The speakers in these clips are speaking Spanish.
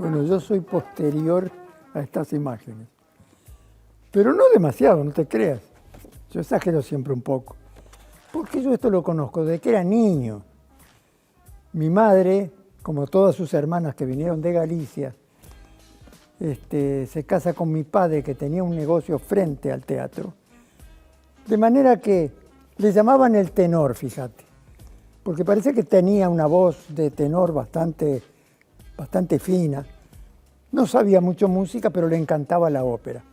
Bueno, yo soy posterior a estas imágenes, pero no demasiado, no te creas. Yo exagero siempre un poco, porque yo esto lo conozco desde que era niño. Mi madre, como todas sus hermanas que vinieron de Galicia, se casa con mi padre, que tenía un negocio frente al teatro, de manera que le llamaban el tenor, fíjate, porque parece que tenía una voz de tenor bastante fina. No sabía mucho música, pero le encantaba la ópera.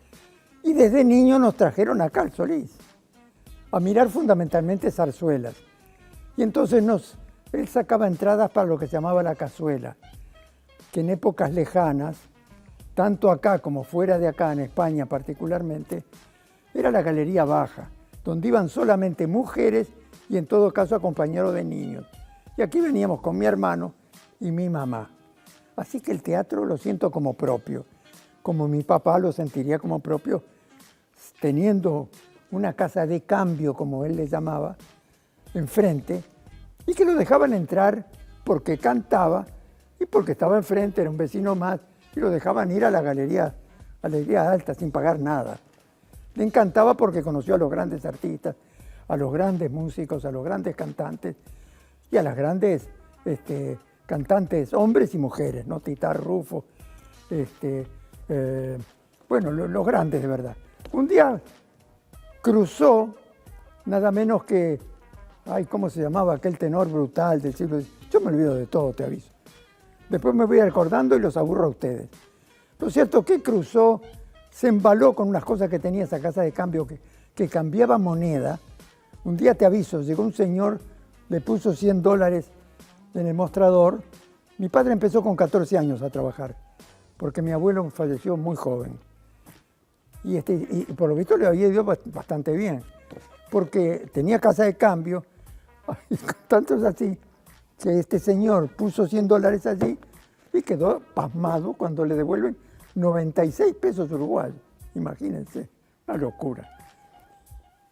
Y desde niño nos trajeron acá al Solís, a mirar fundamentalmente zarzuelas. Y entonces él sacaba entradas para lo que se llamaba la cazuela, que en épocas lejanas, tanto acá como fuera de acá, en España particularmente, era la galería baja, donde iban solamente mujeres y en todo caso acompañados de niños. Y aquí veníamos con mi hermano y mi mamá. Así que el teatro lo siento como propio, como mi papá lo sentiría como propio, teniendo una casa de cambio, como él le llamaba, enfrente, y que lo dejaban entrar porque cantaba y porque estaba enfrente, era un vecino más, y lo dejaban ir a la galería alta sin pagar nada. Le encantaba porque conoció a los grandes artistas, a los grandes músicos, a los grandes cantantes y a las grandes cantantes, hombres y mujeres, ¿no? Tita Rufo, bueno, los grandes de verdad. Un día cruzó nada menos que, ¿cómo se llamaba aquel tenor brutal del siglo XIX? Yo me olvido de todo, te aviso. Después me voy acordando y los aburro a ustedes. Lo cierto que cruzó, se embaló con unas cosas que tenía esa casa de cambio que cambiaba moneda. Un día, te aviso, llegó un señor, le puso $100 en el mostrador. Mi padre empezó con 14 años a trabajar, porque mi abuelo falleció muy joven. Y por lo visto le había ido bastante bien, porque tenía casa de cambio, tanto es así, que este señor puso $100 allí y quedó pasmado cuando le devuelven 96 pesos uruguayos. Imagínense, una locura.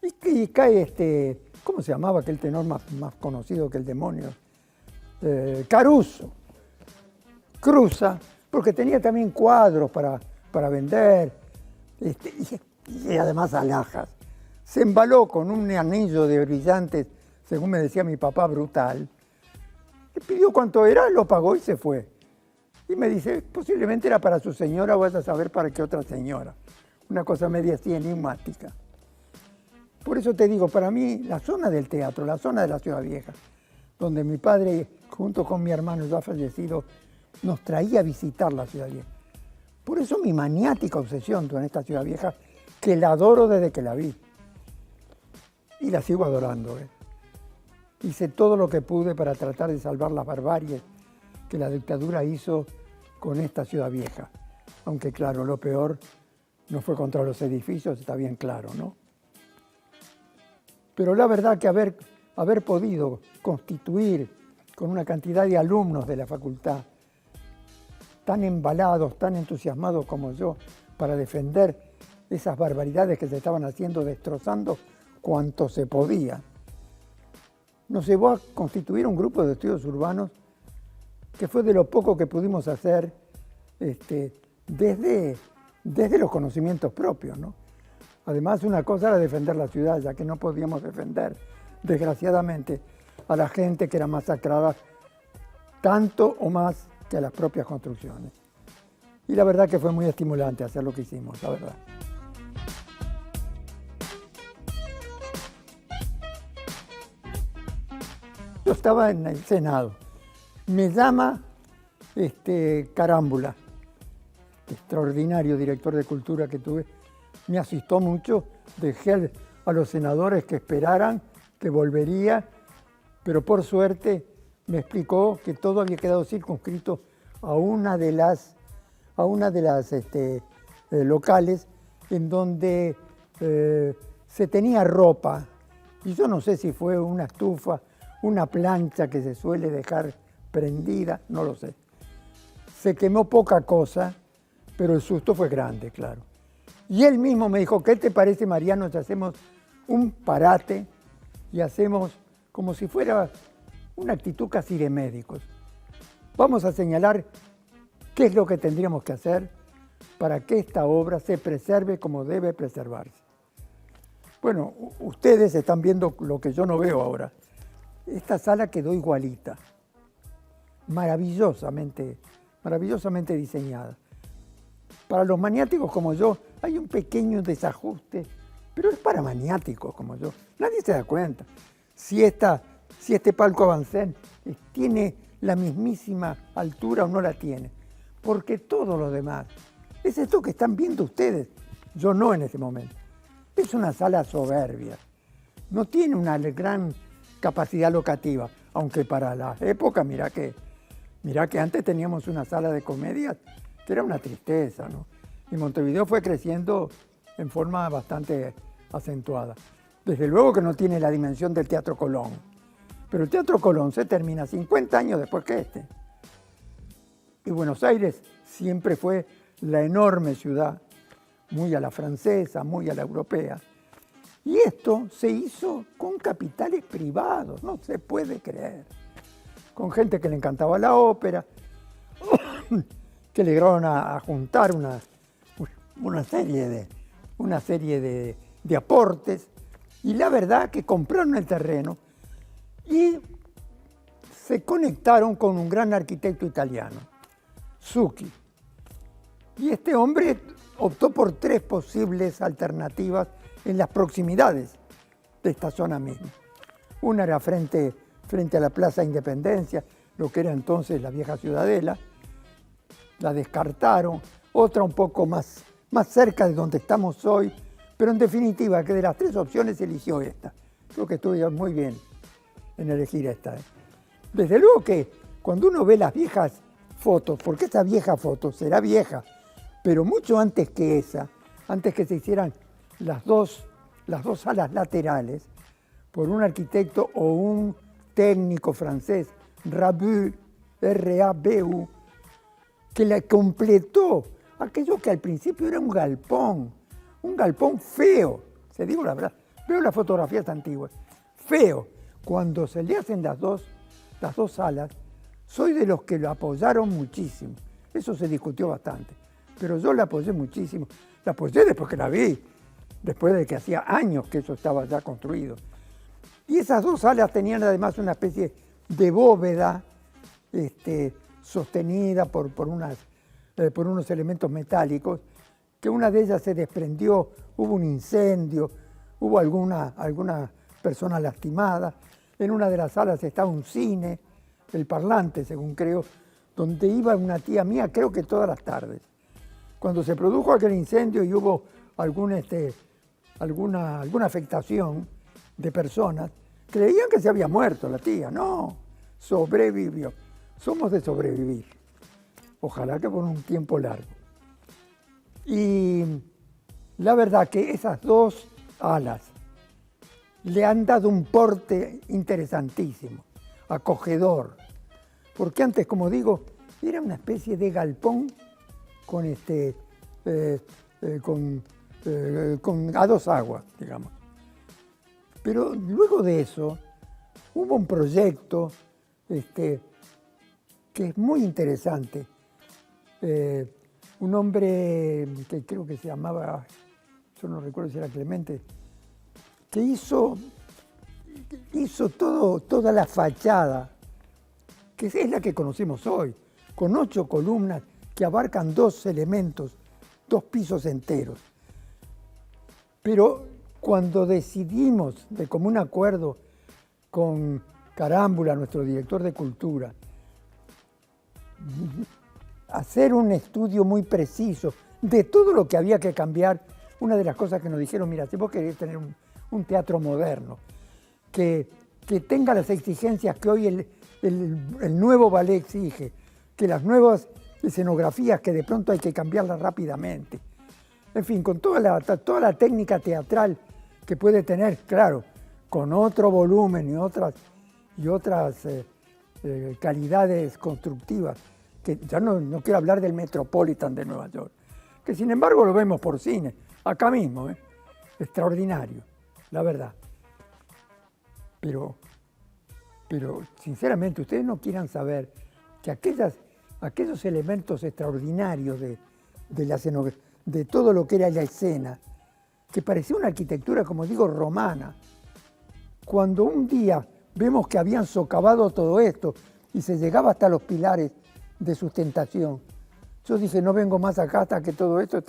Y cae ¿cómo se llamaba aquel tenor más conocido que el demonio? Caruso. Cruza, porque tenía también cuadros para vender, y además alhajas. Se embaló con un anillo de brillantes, según me decía mi papá, brutal. Le pidió cuánto era, lo pagó y se fue. Y me dice, posiblemente era para su señora, vas a saber para qué otra señora. Una cosa media así enigmática. Por eso te digo, para mí, la zona del teatro, la zona de la Ciudad Vieja, donde mi padre, junto con mi hermano ya fallecido, nos traía a visitar la Ciudad Vieja. Por eso mi maniática obsesión con esta Ciudad Vieja, que la adoro desde que la vi. Y la sigo adorando. Hice todo lo que pude para tratar de salvar las barbaries que la dictadura hizo con esta Ciudad Vieja. Aunque claro, lo peor no fue contra los edificios, está bien claro, ¿no? Pero la verdad que haber podido constituir con una cantidad de alumnos de la facultad tan embalados, tan entusiasmados como yo, para defender esas barbaridades que se estaban haciendo, destrozando cuanto se podía, nos llevó a constituir un grupo de estudios urbanos que fue de lo poco que pudimos hacer desde los conocimientos propios, ¿no? Además, una cosa era defender la ciudad, ya que no podíamos defender, desgraciadamente, a la gente que era masacrada tanto o más que a las propias construcciones. Y la verdad que fue muy estimulante hacer lo que hicimos, la verdad. Yo estaba en el Senado. Me llama Carámbula, extraordinario director de cultura que tuve. Me asistó mucho, dejé a los senadores que esperaran que volvería, pero por suerte me explicó que todo había quedado circunscrito a una de las locales en donde se tenía ropa. Y yo no sé si fue una estufa, una plancha que se suele dejar prendida, no lo sé. Se quemó poca cosa, pero el susto fue grande, claro. Y él mismo me dijo, ¿qué te parece, Mariano, si hacemos un parate y hacemos como si fuera una actitud casi de médicos? Vamos a señalar ¿Qué es lo que tendríamos que hacer para que esta obra se preserve como debe preservarse? Bueno, ustedes están viendo lo que yo no veo ahora. Esta sala quedó igualita, maravillosamente diseñada. Para los maniáticos como yo hay un pequeño desajuste, pero es para maniáticos como yo. Nadie se da cuenta si este palco Avancén tiene la mismísima altura o no la tiene, porque todo lo demás es esto que están viendo ustedes, yo no en ese momento. Es una sala soberbia, no tiene una gran capacidad locativa, aunque para la época, mirá que antes teníamos una sala de comedias que era una tristeza, ¿no? Y Montevideo fue creciendo en forma bastante acentuada. Desde luego que no tiene la dimensión del Teatro Colón, pero el Teatro Colón se termina 50 años después que este. Y Buenos Aires siempre fue la enorme ciudad, muy a la francesa, muy a la europea. Y esto se hizo con capitales privados, no se puede creer. Con gente que le encantaba la ópera, que lograron a juntar una serie de aportes, y la verdad que compraron el terreno y se conectaron con un gran arquitecto italiano, Zucchi. Y este hombre optó por 3 posibles alternativas en las proximidades de esta zona misma. Una era frente a la Plaza Independencia, lo que era entonces la vieja Ciudadela, la descartaron, otra un poco más cerca de donde estamos hoy, pero en definitiva, que de las 3 opciones eligió esta. Creo que estuve muy bien en elegir esta. Desde luego que cuando uno ve las viejas fotos, porque esa vieja foto será vieja, pero mucho antes que esa, antes que se hicieran las dos salas laterales, por un arquitecto o un técnico francés, Rabu, R-A-B-U, que le completó aquello que al principio era un galpón feo, se digo la verdad, veo las fotografías antiguas, feo. Cuando se le hacen las dos salas, soy de los que lo apoyaron muchísimo, eso se discutió bastante, pero yo la apoyé muchísimo, la apoyé después que la vi, después de que hacía años que eso estaba ya construido. Y esas 2 salas tenían además una especie de bóveda sostenida por unos elementos metálicos, que una de ellas se desprendió, hubo un incendio, hubo alguna persona lastimada. En una de las salas estaba un cine, el Parlante, según creo, donde iba una tía mía, creo que todas las tardes. Cuando se produjo aquel incendio y hubo alguna afectación de personas, creían que se había muerto la tía. No, sobrevivió. Somos de sobrevivir. Ojalá que por un tiempo largo. Y la verdad que esas 2 alas le han dado un porte interesantísimo, acogedor. Porque antes, como digo, era una especie de galpón con a 2 aguas, digamos. Pero luego de eso hubo un proyecto que es muy interesante. Un hombre que creo que se llamaba, yo no recuerdo si era Clemente, que hizo toda la fachada, que es la que conocemos hoy, con 8 columnas que abarcan 2 elementos, 2 pisos enteros. Pero cuando decidimos, de común acuerdo con Carámbula, nuestro director de cultura, hacer un estudio muy preciso de todo lo que había que cambiar, una de las cosas que nos dijeron, mira, si vos querés tener un teatro moderno, que tenga las exigencias que hoy el nuevo ballet exige, que las nuevas escenografías que de pronto hay que cambiarlas rápidamente, en fin, con toda la técnica teatral que puede tener, claro, con otro volumen y otras calidades constructivas, que ya no quiero hablar del Metropolitan de Nueva York, que sin embargo lo vemos por cine, acá mismo, extraordinario, la verdad. Pero sinceramente ustedes no quieran saber que aquellas aquellos elementos extraordinarios de todo lo que era la escena, que parecía una arquitectura, como digo, romana. Cuando un día vemos que habían socavado todo esto y se llegaba hasta los pilares de sustentación, yo dije, no vengo más acá hasta que todo esto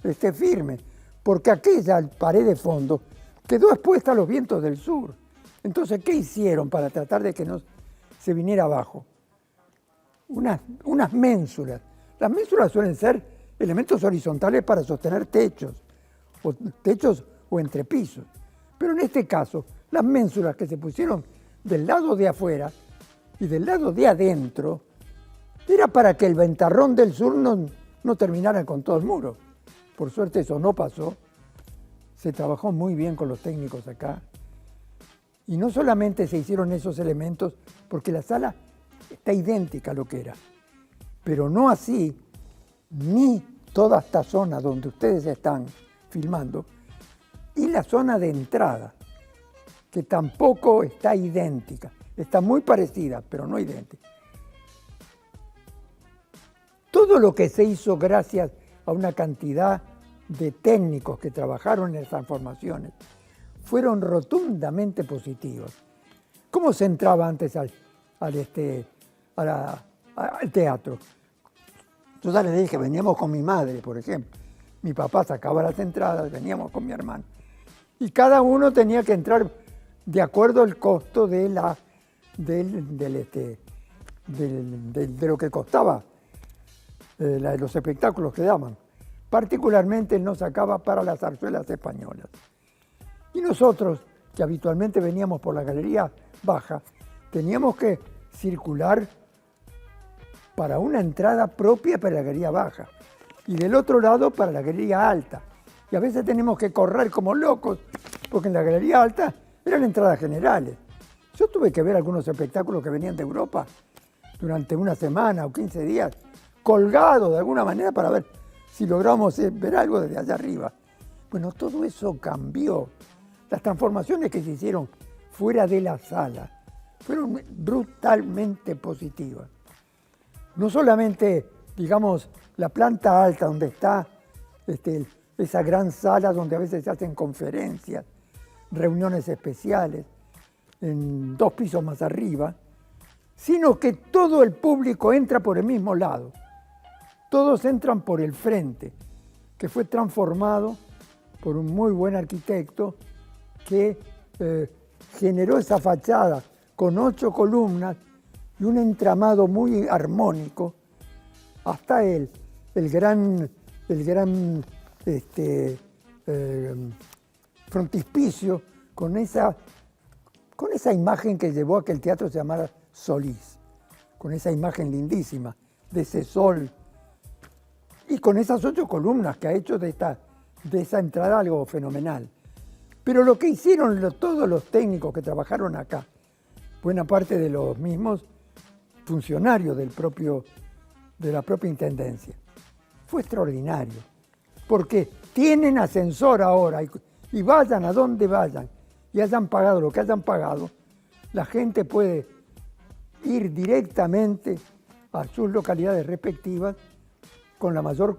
esté firme, porque aquella pared de fondo quedó expuesta a los vientos del sur. Entonces, ¿qué hicieron para tratar de que no se viniera abajo? Unas ménsulas. Las ménsulas suelen ser elementos horizontales para sostener techos o entrepisos. Pero en este caso, las ménsulas que se pusieron del lado de afuera y del lado de adentro, era para que el ventarrón del sur no terminara con todo el muro. Por suerte eso no pasó. Se trabajó muy bien con los técnicos acá. Y no solamente se hicieron esos elementos, porque la sala está idéntica a lo que era, pero no así, ni toda esta zona donde ustedes están filmando, y la zona de entrada, que tampoco está idéntica. Está muy parecida, pero no idéntica. Todo lo que se hizo gracias a una cantidad de técnicos que trabajaron en las transformaciones fueron rotundamente positivos. ¿Cómo se entraba antes al teatro? Yo ya les dije, veníamos con mi madre, por ejemplo. Mi papá sacaba las entradas, veníamos con mi hermano. Y cada uno tenía que entrar de acuerdo al costo de lo que costaba los espectáculos que daban. Particularmente él nos sacaba para las zarzuelas españolas. Y nosotros, que habitualmente veníamos por la Galería Baja, teníamos que circular para una entrada propia para la Galería Baja y del otro lado para la Galería Alta. Y a veces tenemos que correr como locos, porque en la Galería Alta eran entradas generales. Yo tuve que ver algunos espectáculos que venían de Europa durante una semana o 15 días, colgados de alguna manera para ver si logramos ver algo desde allá arriba. Bueno, todo eso cambió. Las transformaciones que se hicieron fuera de la sala fueron brutalmente positivas. No solamente, digamos, la planta alta donde está esa gran sala donde a veces se hacen conferencias, reuniones especiales, en 2 pisos más arriba, sino que todo el público entra por el mismo lado. Todos entran por el frente, que fue transformado por un muy buen arquitecto que generó esa fachada con 8 columnas y un entramado muy armónico, hasta el gran frontispicio con esa imagen que llevó a que el teatro se llamara Solís, con esa imagen lindísima de ese sol y con esas 8 columnas que ha hecho de esa entrada algo fenomenal. Pero lo que hicieron todos los técnicos que trabajaron acá, buena parte de los mismos funcionarios de la propia intendencia, fue extraordinario, porque tienen ascensor ahora y vayan a donde vayan y hayan pagado lo que hayan pagado, la gente puede ir directamente a sus localidades respectivas con la mayor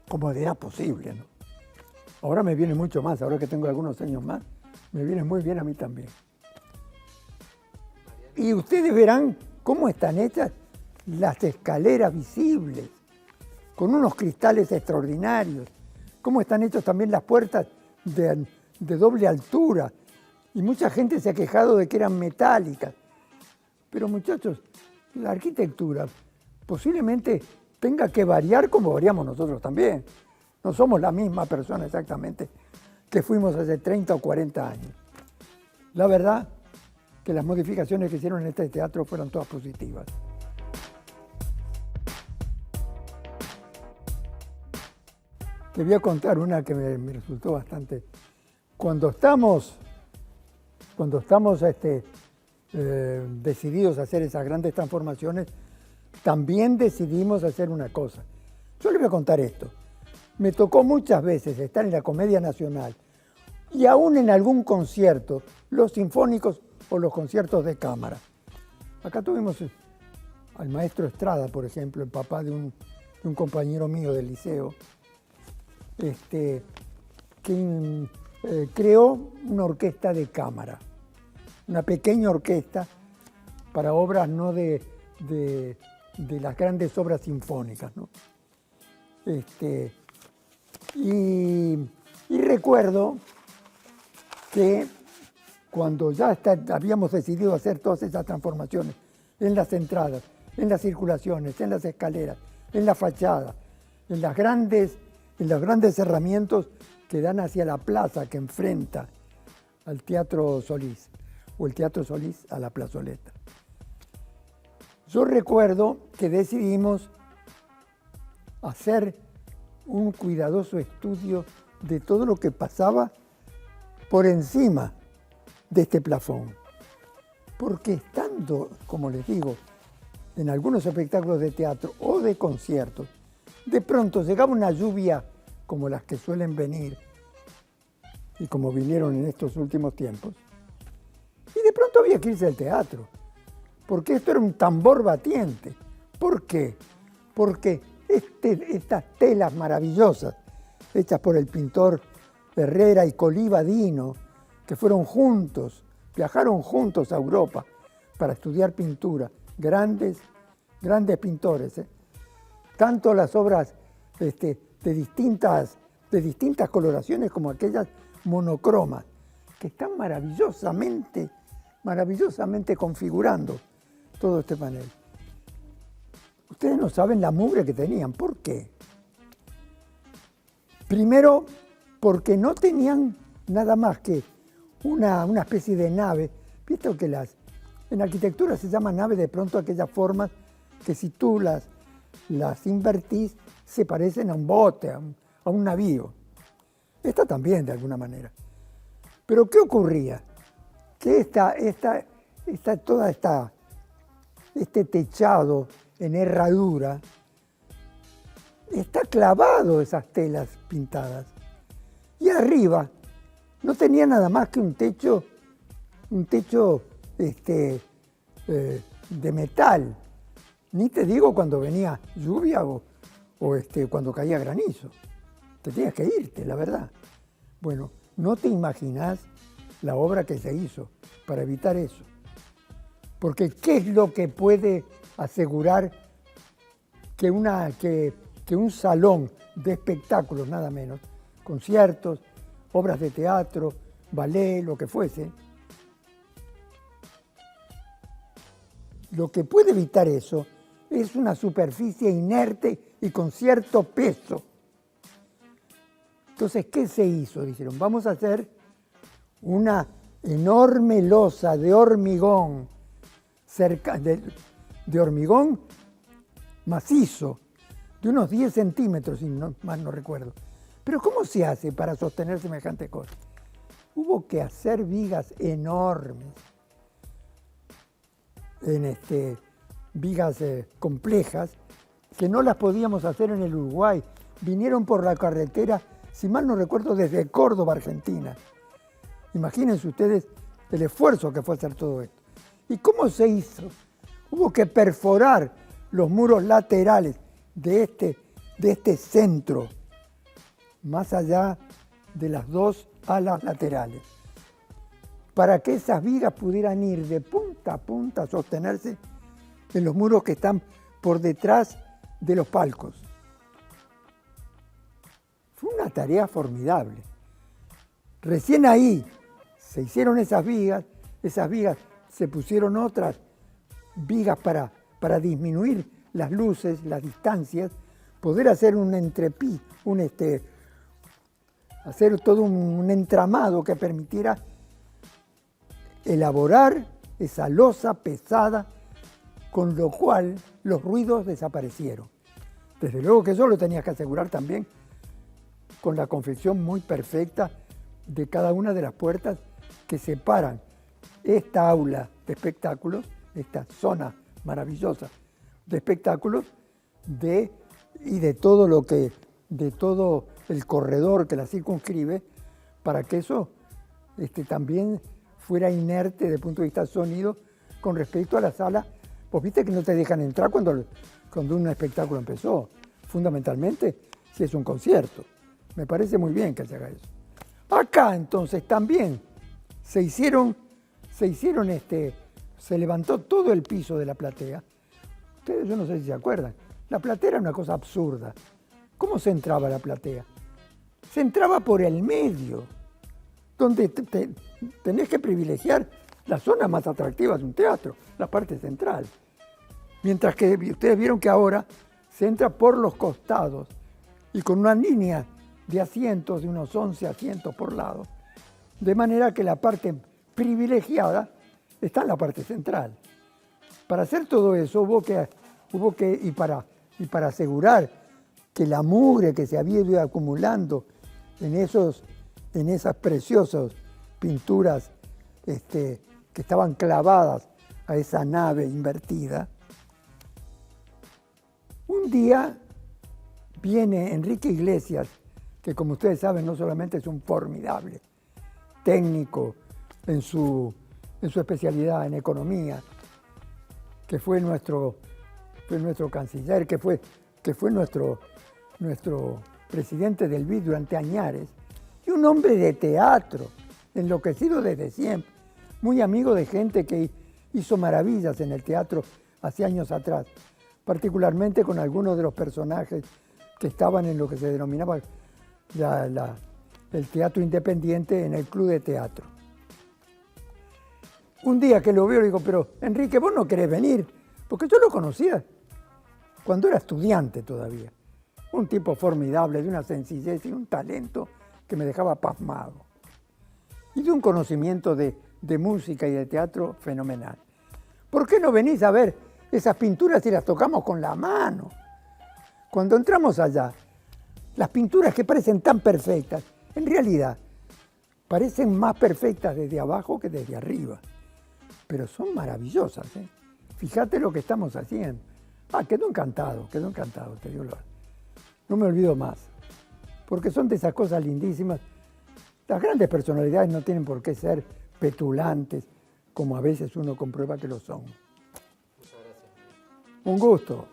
comodidad posible, ¿no? Ahora me viene mucho más, ahora que tengo algunos años más, me viene muy bien a mí también. Y ustedes verán cómo están hechas las escaleras visibles, con unos cristales extraordinarios, cómo están hechas también las puertas de doble altura. Y mucha gente se ha quejado de que eran metálicas. Pero muchachos, la arquitectura posiblemente tenga que variar como variamos nosotros también. No somos la misma persona exactamente que fuimos hace 30 o 40 años. La verdad que las modificaciones que hicieron en este teatro fueron todas positivas. Te voy a contar una que me resultó bastante. Cuando estamos decididos a hacer esas grandes transformaciones, también decidimos hacer una cosa. Yo les voy a contar esto. Me tocó muchas veces estar en la Comedia Nacional y aún en algún concierto, los sinfónicos o los conciertos de cámara. Acá tuvimos al maestro Estrada, por ejemplo, el papá de un compañero mío del liceo, que creó una orquesta de cámara, una pequeña orquesta para obras no de las grandes obras sinfónicas, ¿no? Y recuerdo que cuando ya habíamos decidido hacer todas esas transformaciones en las entradas, en las circulaciones, en las escaleras, en la fachada, en los grandes cerramientos que dan hacia la plaza que enfrenta al Teatro Solís, o el Teatro Solís a la plazoleta. Yo recuerdo que decidimos hacer un cuidadoso estudio de todo lo que pasaba por encima de este plafón. Porque estando, como les digo, en algunos espectáculos de teatro o de conciertos, de pronto llegaba una lluvia como las que suelen venir y como vinieron en estos últimos tiempos. Y de pronto había que irse al teatro, porque esto era un tambor batiente. ¿Por qué? Porque estas telas maravillosas, hechas por el pintor Herrera y Colibadino, que viajaron juntos a Europa para estudiar pintura, grandes pintores, tanto las obras de distintas coloraciones como aquellas monocromas, que están maravillosamente configurando todo este panel. Ustedes no saben la mugre que tenían. ¿Por qué? Primero, porque no tenían nada más que una especie de nave. Visto que en arquitectura se llama nave de pronto aquellas formas que si tú las invertís se parecen a un bote, a un navío. Esta también, de alguna manera. Pero ¿qué ocurría? Que este techado en herradura está clavado esas telas pintadas. Y arriba no tenía nada más que un techo de metal. Ni te digo cuando venía lluvia o cuando caía granizo. Te tenías que irte, la verdad. Bueno, no te imaginás la obra que se hizo para evitar eso. Porque ¿qué es lo que puede asegurar que un salón de espectáculos, nada menos, conciertos, obras de teatro, ballet, lo que fuese? Lo que puede evitar eso es una superficie inerte y con cierto peso. Entonces, ¿qué se hizo? Dijeron, vamos a hacer una enorme losa de hormigón, de hormigón macizo, de unos 10 centímetros, si mal no recuerdo. Pero ¿cómo se hace para sostener semejante cosa? Hubo que hacer vigas enormes, vigas complejas, que no las podíamos hacer en el Uruguay. Vinieron por la carretera, si mal no recuerdo, desde Córdoba, Argentina. Imagínense ustedes el esfuerzo que fue hacer todo esto. ¿Y cómo se hizo? Hubo que perforar los muros laterales de este centro, más allá de las dos alas laterales, para que esas vigas pudieran ir de punta a punta a sostenerse en los muros que están por detrás de los palcos. Fue una tarea formidable. Recién ahí se hicieron esas vigas se pusieron otras vigas para disminuir las luces, las distancias, poder hacer un entrepí, hacer todo un entramado que permitiera elaborar esa losa pesada, con lo cual los ruidos desaparecieron. Desde luego que eso lo tenías que asegurar también con la confección muy perfecta de cada una de las puertas que separan esta aula de espectáculos, esta zona maravillosa de espectáculos, de todo el corredor que la circunscribe, para que eso también fuera inerte desde el punto de vista sonido con respecto a la sala Vos viste que no te dejan entrar cuando un espectáculo empezó, fundamentalmente si es un concierto. Me parece muy bien que se haga eso. Acá entonces también se levantó todo el piso de la platea. Ustedes, yo no sé si se acuerdan, la platea era una cosa absurda. ¿Cómo se entraba a la platea? Se entraba por el medio, donde tenés que privilegiar la zona más atractiva de un teatro, la parte central. Mientras que ustedes vieron que ahora se entra por los costados y con una línea de asientos, de unos 11 asientos por lado, de manera que la parte privilegiada está en la parte central. Para hacer todo eso y para asegurar que la mugre que se había ido acumulando en esas preciosas pinturas que estaban clavadas a esa nave invertida, un día viene Enrique Iglesias, que como ustedes saben no solamente es un formidable técnico en su especialidad en economía, que fue nuestro canciller, que fue nuestro presidente del BID durante añares, y un hombre de teatro, enloquecido desde siempre, muy amigo de gente que hizo maravillas en el teatro hace años atrás, particularmente con algunos de los personajes que estaban en lo que se denominaba el teatro independiente en el club de teatro. Un día que lo veo, le digo, pero Enrique, ¿vos no querés venir? Porque yo lo conocía cuando era estudiante todavía. Un tipo formidable, de una sencillez y un talento que me dejaba pasmado. Y de un conocimiento de música y de teatro fenomenal. ¿Por qué no venís a ver esas pinturas y las tocamos con la mano? Cuando entramos allá, las pinturas que parecen tan perfectas, en realidad parecen más perfectas desde abajo que desde arriba. Pero son maravillosas, ¿eh? Fíjate lo que estamos haciendo. Quedó encantado, te digo. No me olvido más, porque son de esas cosas lindísimas. Las grandes personalidades no tienen por qué ser petulantes, como a veces uno comprueba que lo son. Muchas gracias. Un gusto.